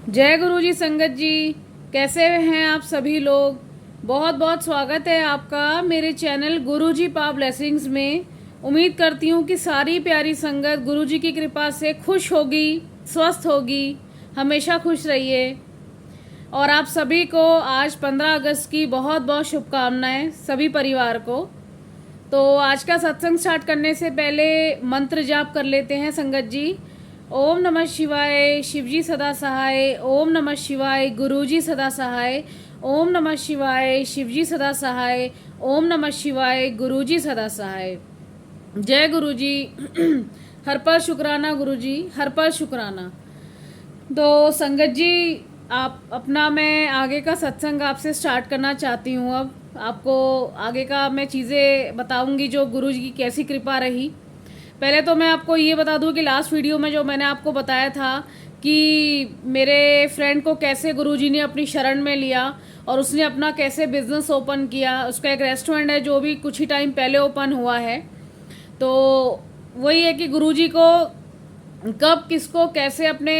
जय गुरु जी। संगत जी, कैसे हैं आप सभी लोग। बहुत बहुत स्वागत है आपका मेरे चैनल गुरु जी पा ब्लेसिंग्स में। उम्मीद करती हूँ कि सारी प्यारी संगत गुरु जी की कृपा से खुश होगी, स्वस्थ होगी। हमेशा खुश रहिए। और आप सभी को आज 15 अगस्त की बहुत बहुत शुभकामनाएं सभी परिवार को। तो आज का सत्संग स्टार्ट करने से पहले मंत्र जाप कर लेते हैं संगत जी। ओम नमः शिवाय, शिवजी सदा सहाय। ओम नमः शिवाय, गुरुजी सदा सहाय। ओम नमः शिवाय, शिवजी सदा सहाय। ओम नमः शिवाय, गुरुजी सदा सहाय। जय गुरुजी। हर पर शुक्राना गुरुजी, हर पर शुक्राना। तो संगत जी, आप अपना मैं आगे का सत्संग आपसे स्टार्ट करना चाहती हूँ। अब आपको आगे का मैं चीज़ें बताऊंगी जो गुरु जी की कैसी कृपा रही। पहले तो मैं आपको ये बता दूं कि लास्ट वीडियो में जो मैंने आपको बताया था कि मेरे फ्रेंड को कैसे गुरुजी ने अपनी शरण में लिया और उसने अपना कैसे बिजनेस ओपन किया। उसका एक रेस्टोरेंट है जो भी कुछ ही टाइम पहले ओपन हुआ है। तो वही है कि गुरुजी को कब किसको कैसे अपने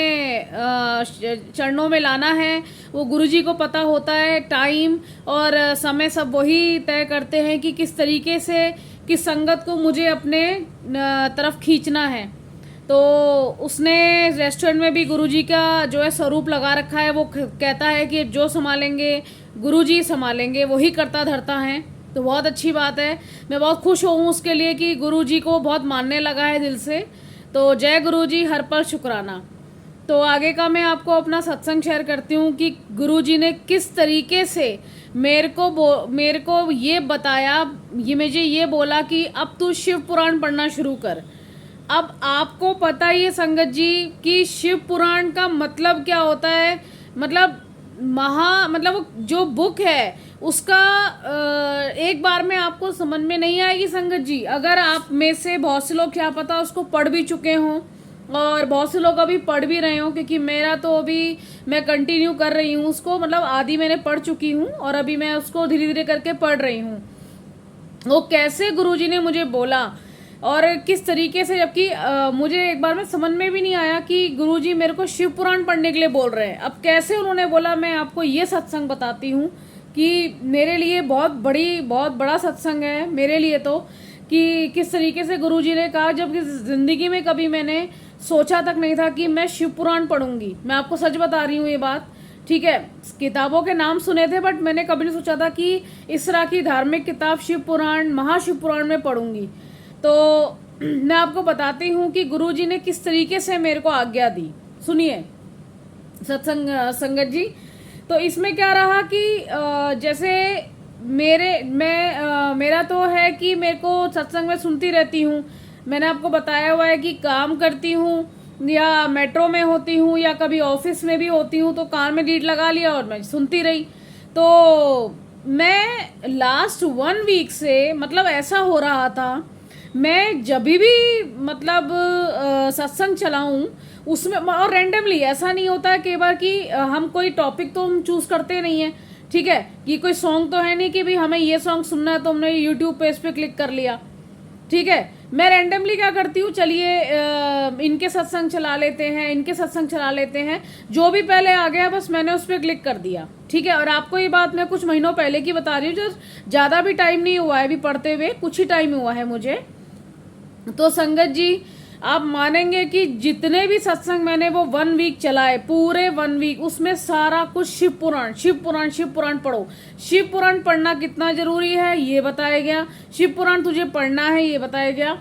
चरणों में लाना है वो गुरुजी को पता होता है। टाइम और समय सब वही तय करते हैं कि किस तरीके से किस संगत को मुझे अपने तरफ खींचना है। तो उसने रेस्टोरेंट में भी गुरुजी का जो है स्वरूप लगा रखा है। वो कहता है कि जो संभालेंगे गुरुजी संभालेंगे, वही करता धरता है। तो बहुत अच्छी बात है। मैं बहुत खुश हूँ उसके लिए कि गुरुजी को बहुत मानने लगा है दिल से। तो जय गुरुजी, हर पर शुक्राना। तो आगे का मैं आपको अपना सत्संग शेयर करती हूँ कि गुरुजी ने किस तरीके से मेरे को ये बताया, ये मुझे ये बोला कि अब तू शिव पुराण पढ़ना शुरू कर। अब आपको पता ही है संगत जी कि शिव पुराण का मतलब क्या होता है। मतलब मतलब जो बुक है उसका एक बार में आपको समझ में नहीं आएगी संगत जी। अगर आप में से बहुत से लोग क्या पता उसको पढ़ भी चुके हों और बहुत से लोग अभी पढ़ भी रहे हों, क्योंकि मेरा तो अभी मैं कंटिन्यू कर रही हूँ उसको। मतलब आधी मैंने पढ़ चुकी हूँ और अभी मैं उसको धीरे धीरे करके पढ़ रही हूँ। वो कैसे गुरुजी ने मुझे बोला और किस तरीके से, जबकि मुझे एक बार में समझ में भी नहीं आया कि गुरुजी मेरे को शिव पुराण पढ़ने के लिए बोल रहे हैं। अब कैसे उन्होंने बोला, मैं आपको ये सत्संग बताती हूँ कि मेरे लिए बहुत बड़ा सत्संग है मेरे लिए। तो कि किस तरीके से गुरुजी ने कहा, जबकि ज़िंदगी में कभी मैंने सोचा तक नहीं था कि मैं शिव पुराण पढ़ूंगी। मैं आपको सच बता रही हूँ ये बात। ठीक है, किताबों के नाम सुने थे बट मैंने कभी नहीं सोचा था कि इस तरह की धार्मिक किताब शिव पुराण, महाशिव पुराण में पढ़ूंगी। तो मैं आपको बताती हूँ कि गुरुजी ने किस तरीके से मेरे को आज्ञा दी। सुनिए सत्संग संगत जी। तो इसमें क्या रहा कि जैसे मेरा तो है कि मेरे को सत्संग में सुनती रहती हूँ। मैंने आपको बताया हुआ है कि काम करती हूँ या मेट्रो में होती हूँ या कभी ऑफिस में भी होती हूँ तो कान में लीड लगा लिया और मैं सुनती रही। तो मैं लास्ट 1 वीक से मतलब ऐसा हो रहा था, मैं जब भी मतलब सत्संग चलाऊं उसमें, और रेंडमली ऐसा नहीं होता है कई बार कि हम कोई टॉपिक तो हम चूज करते नहीं है। ठीक है, कि कोई सॉन्ग तो है नहीं कि भी हमें ये सॉन्ग सुनना है तो हमने यूट्यूब पे इस पे क्लिक कर लिया। ठीक है, मैं रैंडमली क्या करती हूँ, चलिए इनके सत्संग चला लेते हैं, इनके सत्संग चला लेते हैं, जो भी पहले आ गया बस मैंने उस पर क्लिक कर दिया। ठीक है, और आपको ये बात मैं कुछ महीनों पहले की बता रही हूँ, जो ज़्यादा भी टाइम नहीं हुआ है अभी पढ़ते हुए, कुछ ही टाइम हुआ है मुझे। तो संगत जी, आप मानेंगे कि जितने भी सत्संग मैंने वो 1 वीक चलाए, पूरे 1 वीक, उसमें सारा कुछ शिव पुराण शिव पुराण शिव पुराण पढ़ो। शिव पुराण पढ़ना कितना जरूरी है ये बताया गया, शिव पुराण तुझे पढ़ना है ये बताया गया।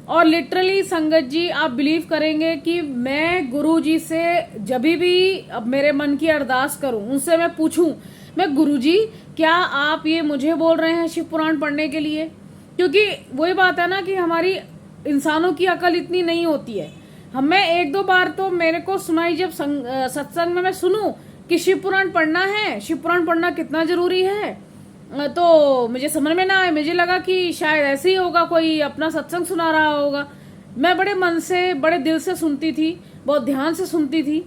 और लिटरली संगत जी, आप बिलीव करेंगे कि मैं गुरु जी से जब भी अब मेरे मन की अरदास करूं, उनसे मैं पूछूं, मैं गुरु जी क्या आप ये मुझे बोल रहे हैं शिव पुराण पढ़ने के लिए? क्योंकि वही बात है ना कि हमारी इंसानों की अकल इतनी नहीं होती है। हमें 1-2 बार तो मेरे को सुनाई जब सत्संग में मैं सुनूं कि शिव पुराण पढ़ना है, शिव पुराण पढ़ना कितना जरूरी है, तो मुझे समझ में ना आए। मुझे लगा कि शायद ऐसे ही होगा, कोई अपना सत्संग सुना रहा होगा। मैं बड़े मन से बड़े दिल से सुनती थी, बहुत ध्यान से सुनती थी।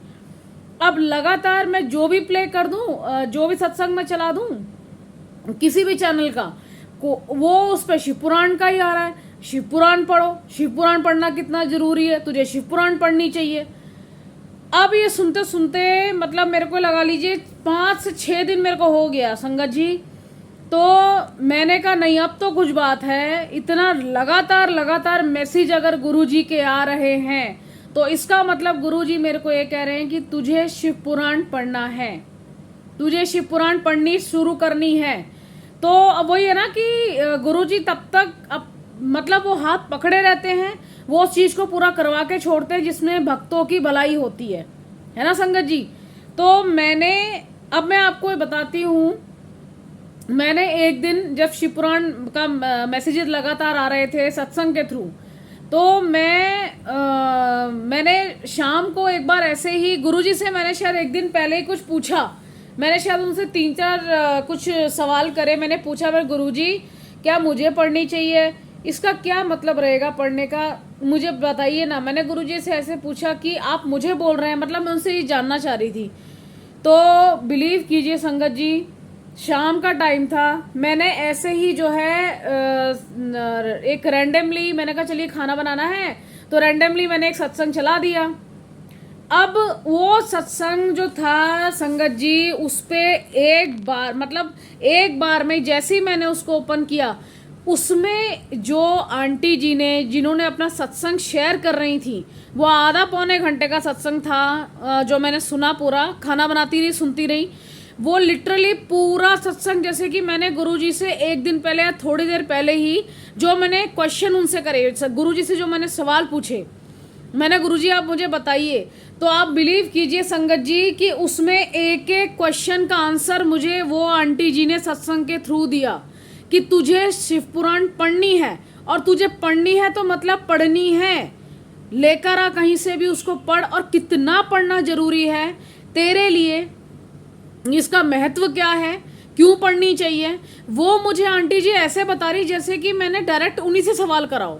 अब लगातार मैं जो भी प्ले कर दूं, जो भी सत्संग में चला दूं किसी भी चैनल का, वो उस पर शिव पुराण का ही आ रहा है। शिव पुराण पढ़ो, शिव पुराण पढ़ना कितना जरूरी है, तुझे शिव पुराण पढ़नी चाहिए। अब ये सुनते सुनते मतलब मेरे को लगा लीजिए 5 से 6 दिन मेरे को हो गया संगत जी। तो मैंने कहा नहीं, अब तो कुछ बात है। इतना लगातार मैसेज अगर गुरुजी के आ रहे हैं तो इसका मतलब गुरुजी मेरे को ये कह रहे हैं कि तुझे शिव पुराण पढ़ना है, तुझे शिव पुराण पढ़नी शुरू करनी है। तो अब वही है ना कि गुरुजी तब तक अब मतलब वो हाथ पकड़े रहते हैं, वो उस चीज को पूरा करवा के छोड़ते हैं जिसमें भक्तों की भलाई होती है ना संगत जी। तो अब मैं आपको बताती हूँ, मैंने एक दिन जब शिव पुराण का मैसेजेस लगातार आ रहे थे सत्संग के थ्रू, तो मैंने शाम को एक बार ऐसे ही गुरुजी से मैंने शायद एक दिन पहले ही कुछ पूछा। मैंने शायद उनसे 3-4 कुछ सवाल करे। मैंने पूछा, मैं गुरुजी क्या मुझे पढ़नी चाहिए, इसका क्या मतलब रहेगा पढ़ने का, मुझे बताइए ना। मैंने गुरुजी से ऐसे पूछा कि आप मुझे बोल रहे हैं, मतलब मैं उनसे ये जानना चाह रही थी। तो बिलीव कीजिए संगत जी, शाम का टाइम था, मैंने ऐसे ही जो है एक रैंडमली मैंने कहा चलिए खाना बनाना है, तो रैंडमली मैंने एक सत्संग चला दिया। अब वो सत्संग जो था संगत जी, उस पे एक बार में जैसे ही मैंने उसको ओपन किया, उसमें जो आंटी जी ने जिन्होंने अपना सत्संग शेयर कर रही थी, वो आधा पौने घंटे का सत्संग था जो मैंने सुना पूरा, खाना बनाती रही सुनती रही। वो लिटरली पूरा सत्संग, जैसे कि मैंने गुरुजी से एक दिन पहले या थोड़ी देर पहले ही जो मैंने क्वेश्चन उनसे करे, गुरुजी से जो मैंने सवाल पूछे, मैंने गुरुजी आप मुझे बताइए, तो आप बिलीव कीजिए संगत जी कि उसमें एक एक क्वेश्चन का आंसर मुझे वो आंटी जी ने सत्संग के थ्रू दिया कि तुझे शिव पुराण पढ़नी है, और तुझे पढ़नी है तो मतलब पढ़नी है, लेकर आ कहीं से भी उसको पढ़, और कितना पढ़ना जरूरी है तेरे लिए, इसका महत्व क्या है, क्यों पढ़नी चाहिए, वो मुझे आंटी जी ऐसे बता रही जैसे कि मैंने डायरेक्ट उन्हीं से सवाल कराओ।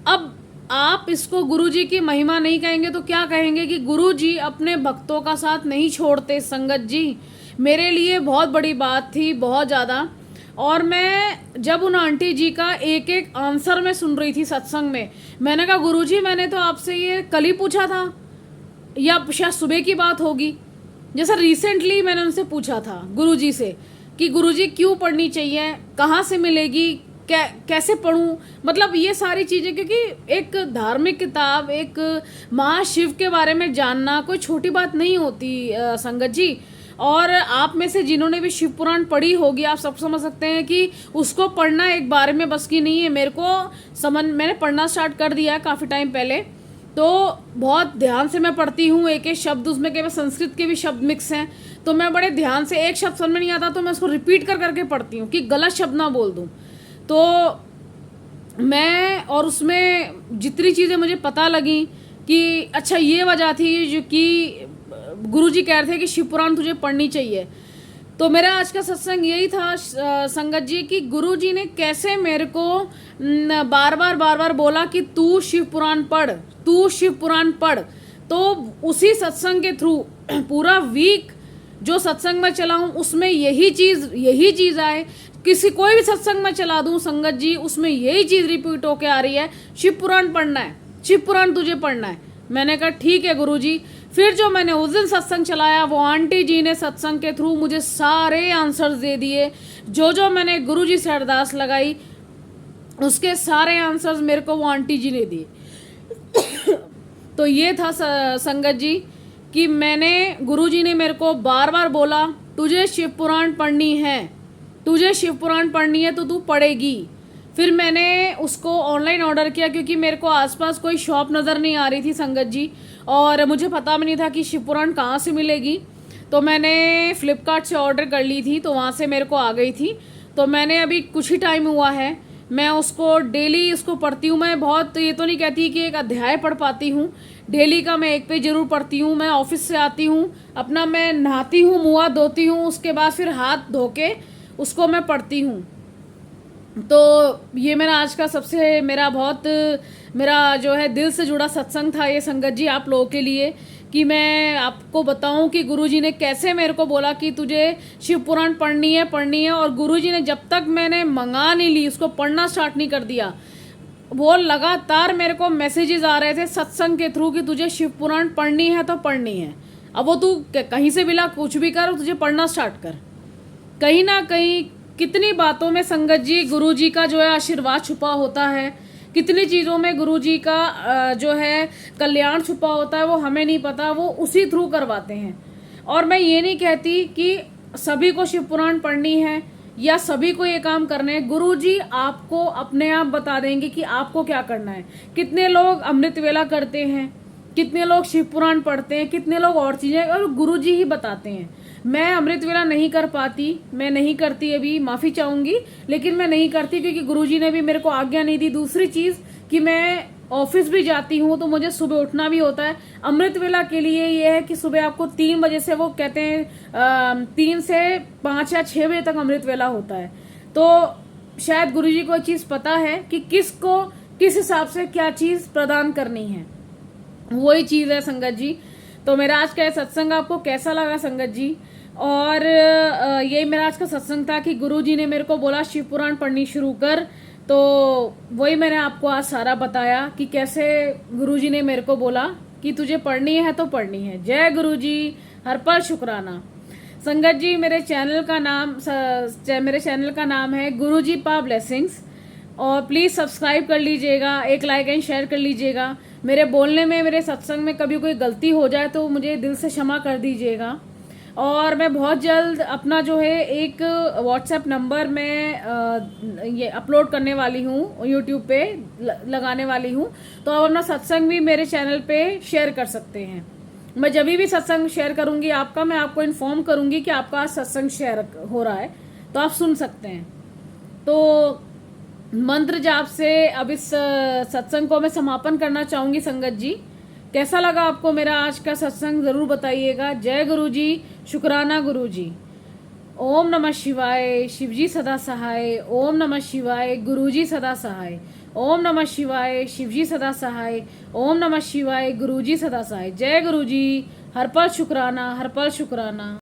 अब आप इसको गुरुजी की महिमा नहीं कहेंगे तो क्या कहेंगे कि गुरुजी अपने भक्तों का साथ नहीं छोड़ते संगत जी। मेरे लिए बहुत बड़ी बात थी, बहुत ज़्यादा। और मैं जब उन आंटी जी का एक एक आंसर में सुन रही थी सत्संग में, मैंने कहा गुरुजी मैंने तो आपसे ये कल ही पूछा था, या शायद सुबह की बात होगी, जैसा रिसेंटली मैंने उनसे पूछा था गुरुजी से कि गुरुजी क्यों पढ़नी चाहिए, कहाँ से मिलेगी, कैसे पढ़ूं, मतलब ये सारी चीज़ें। क्योंकि एक धार्मिक किताब, एक महाशिव के बारे में जानना कोई छोटी बात नहीं होती संगत जी। और आप में से जिन्होंने भी शिव पुराण पढ़ी होगी, आप सब समझ सकते हैं कि उसको पढ़ना एक बार में बस की नहीं है। मैंने पढ़ना स्टार्ट कर दिया है काफ़ी टाइम पहले, तो बहुत ध्यान से मैं पढ़ती हूँ, एक एक शब्द उसमें केवल संस्कृत के भी शब्द मिक्स हैं, तो मैं बड़े ध्यान से, एक शब्द समझ में नहीं आता तो मैं उसको रिपीट कर करके पढ़ती हूँ कि गलत शब्द ना बोल दूँ। तो मैं, और उसमें जितनी चीज़ें मुझे पता लगी कि अच्छा ये वजह थी जो कि गुरुजी कह रहे थे कि शिव पुराण तुझे पढ़नी चाहिए। तो मेरा आज का सत्संग यही था संगत जी कि गुरुजी ने कैसे मेरे को बार बार बोला कि तू शिव पुराण पढ़, तू शिव पुराण पढ़। तो उसी सत्संग के थ्रू पूरा वीक जो सत्संग में चला हूँ उसमें यही चीज़ आए, कोई भी सत्संग में चला दूँ संगत जी, उसमें यही चीज़ रिपीट होके आ रही है, शिव पुराण पढ़ना है, शिव पुराण तुझे पढ़ना है। मैंने कहा ठीक है गुरुजी। फिर जो मैंने उस दिन सत्संग चलाया, वो आंटी जी ने सत्संग के थ्रू मुझे सारे आंसर्स दे दिए, जो मैंने गुरुजी से अरदास लगाई उसके सारे आंसर्स मेरे को वो आंटी जी ने दिए। तो ये था संगत जी कि गुरुजी ने मेरे को बार बार बोला तुझे शिव पुराण पढ़नी है, तुझे शिव पुराण पढ़नी है तो तू पढ़ेगी। फिर मैंने उसको ऑनलाइन ऑर्डर किया क्योंकि मेरे को आसपास कोई शॉप नज़र नहीं आ रही थी संगत जी, और मुझे पता भी नहीं था कि शिव पुराण कहाँ से मिलेगी। तो मैंने फ्लिपकार्ट से ऑर्डर कर ली थी, तो वहाँ से मेरे को आ गई थी। तो मैंने अभी कुछ ही टाइम हुआ है, मैं उसको डेली उसको पढ़ती हूँ। मैं बहुत ये तो नहीं कहती कि एक अध्याय पढ़ पाती हूँ, डेली का मैं एक पेज जरूर पढ़ती हूँ। मैं ऑफिस से आती हूँ, अपना मैं नहाती हूँ, मुँह हाथ धोती हूँ, उसके बाद फिर हाथ धो के उसको मैं पढ़ती हूँ। तो ये मेरा आज का मेरा जो है दिल से जुड़ा सत्संग था ये संगत जी, आप लोगों के लिए, कि मैं आपको बताऊं कि गुरुजी ने कैसे मेरे को बोला कि तुझे शिव पुराण पढ़नी है। और गुरुजी ने जब तक मैंने मंगा नहीं ली, उसको पढ़ना स्टार्ट नहीं कर दिया, वो लगातार मेरे को मैसेजेस आ रहे थे सत्संग के थ्रू कि तुझे शिव पुराण पढ़नी है तो पढ़नी है। अब वो तू कहीं से भी ला, कुछ भी कर, तुझे पढ़ना स्टार्ट कर। कहीं ना कहीं कितनी बातों में संगत जी गुरु जी का जो है आशीर्वाद छुपा होता है, कितनी चीज़ों में गुरु जी का जो है कल्याण छुपा होता है, वो हमें नहीं पता, वो उसी थ्रू करवाते हैं। और मैं ये नहीं कहती कि सभी को शिव पुराण पढ़नी है या सभी को ये काम करने हैं। गुरु जी आपको अपने आप बता देंगे कि आपको क्या करना है। कितने लोग अमृत वेला करते हैं, कितने लोग शिव पुराण पढ़ते हैं, कितने लोग और चीज़ें, और गुरु जी ही बताते हैं। मैं अमृत वेला नहीं कर पाती, मैं नहीं करती, अभी माफ़ी चाहूँगी, लेकिन मैं नहीं करती क्योंकि गुरु जी ने भी मेरे को आज्ञा नहीं दी। दूसरी चीज़ कि मैं ऑफिस भी जाती हूँ तो मुझे सुबह उठना भी होता है। अमृत वेला के लिए ये है कि सुबह आपको 3 बजे से, वो कहते हैं 3 से 5 या 6 बजे तक अमृत वेला होता है। तो शायद गुरु जी को चीज़ पता है कि किसको किस हिसाब से क्या चीज़ प्रदान करनी है, वही चीज़ है संगत जी। तो मेरा आज का सत्संग आपको कैसा लगा संगत जी? और यही मेरा आज का सत्संग था कि गुरु जी ने मेरे को बोला शिव पुराण पढ़नी शुरू कर, तो वही मैंने आपको आज सारा बताया कि कैसे गुरु जी ने मेरे को बोला कि तुझे पढ़नी है तो पढ़नी है। जय गुरु जी, हर पल शुक्राना। संगत जी, मेरे चैनल का नाम है गुरुजी पा ब्लेसिंग्स, और प्लीज़ सब्सक्राइब कर लीजिएगा, एक लाइक एंड शेयर कर लीजिएगा। मेरे बोलने में, मेरे सत्संग में कभी कोई गलती हो जाए तो मुझे दिल से क्षमा कर दीजिएगा। और मैं बहुत जल्द अपना जो है एक व्हाट्सएप नंबर मैं ये अपलोड करने वाली हूँ, यूट्यूब पे लगाने वाली हूँ, तो आप अपना सत्संग भी मेरे चैनल पे शेयर कर सकते हैं। मैं जब भी सत्संग शेयर करूँगी आपका, मैं आपको इन्फॉर्म करूँगी कि आपका सत्संग शेयर हो रहा है, तो आप सुन सकते हैं। तो मंत्र जाप से अब इस सत्संग को मैं समापन करना चाहूँगी। संगत जी, कैसा लगा आपको मेरा आज का सत्संग, ज़रूर बताइएगा। जय गुरु जी, शुक्राना गुरु जी। ओम नमः शिवाय, शिवजी सदा सहाय। ओम नमः शिवाय, गुरुजी सदा सहाय। ओम नमः शिवाय, शिवजी सदा सहाय। ओम नमः शिवाय, गुरुजी सदा सहाय। जय गुरु जी, हर पल शुक्राना, हर पल शुक्राना।